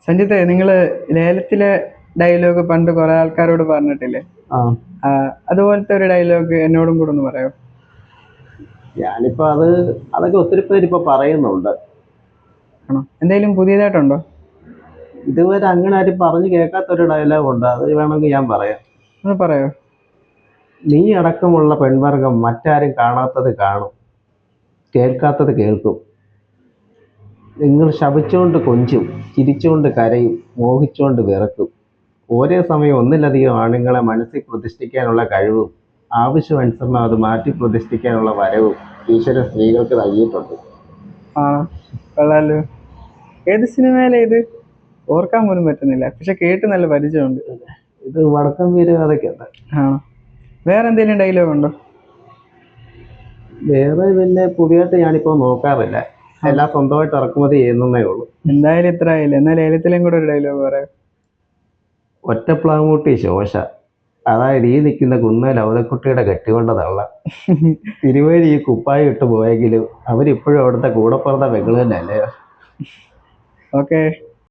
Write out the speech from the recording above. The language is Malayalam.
സഞ്ജിത്തെ, നിങ്ങള് ലേലത്തിലെ ഡയലോഗ് പണ്ട് കുറെ ആൾക്കാരോട് പറഞ്ഞിട്ടില്ലേ? ആ ആ, അതുപോലത്തെ ഒരു ഡയലോഗ് എന്നോടും കൂടെ ഒന്ന് പറയോ? ഞാനിപ്പോ അതൊക്കെ ഒത്തിരി പേര് ഇപ്പൊ പറയുന്നുണ്ട്. ആണോ? എന്തെങ്കിലും പുതിയതായിട്ടുണ്ടോ? ഇതുവരെ അങ്ങനെ ആരും പറഞ്ഞു കേൾക്കാത്തൊരു ഡയലോഗ് ഉണ്ട്, അത് വേണമെങ്കിൽ ഞാൻ പറയാം. ഒന്ന് പറയോ? നീ അടക്കമുള്ള പെൺവർഗം മറ്റാരും കാണാത്തത് കാണും, കേൾക്കാത്തത് കേൾക്കും. നിങ്ങൾ ശപിച്ചുകൊണ്ട് കൊഞ്ചും, ചിരിച്ചുകൊണ്ട് കരയും, മോഹിച്ചുകൊണ്ട് വിറക്കും. ഒരേ സമയം ഒന്നിലധികം ആണുങ്ങളെ മനസ്സിൽ പ്രതിഷ്ഠിക്കാനുള്ള കഴിവും ആവശ്യാനുസരണം അത് മാറ്റി പ്രതിഷ്ഠിക്കാനുള്ള വരവും ഈശ്വരൻ സ്ത്രീകൾക്ക് നൽകിയിട്ടുണ്ട്. ആണോ? കൊള്ളാലോ. ഏത് സിനിമയിലെ ഇത്? ഓർക്കാൻ പോലും പറ്റുന്നില്ല, പക്ഷെ കേട്ട് നല്ല പരിചയമുണ്ട്. ഇത് വടക്കം വീരകഥയ്ക്കുണ്ട്. ആണോ? വേറെ എന്തെങ്കിലും ഡയലോഗ് ഉണ്ടോ? വേറെ പിന്നെ പുതിയതായിട്ട് ഞാനിപ്പോൾ നോക്കാറില്ല, ആ, എല്ലാം സ്വന്തമായിട്ട് ഇറക്കുമതി ചെയ്യുന്നേ ഉള്ളൂ. എന്തായാലും ഇത്ര ആയില്ല, എന്നാൽ ലേലത്തിലും കൂടെ ഒരു ഡയലോഗ് പറയാം. ഒറ്റപ്ലാങ്ങൂട്ടി ശോശ, അതായത് ഈ നിൽക്കുന്ന കുന്ന ലൗതക്കുട്ടിയുടെ കെട്ടിക്കൊണ്ട തള്ള. തിരുവേലി ഈ കുപ്പായി ഇട്ട് പോയെങ്കിലും അവരിപ്പോഴും അവിടുത്തെ കൂടപ്പുറത്തെ പെങ്ങള് തന്നെയല്ലേ. ഓക്കെ.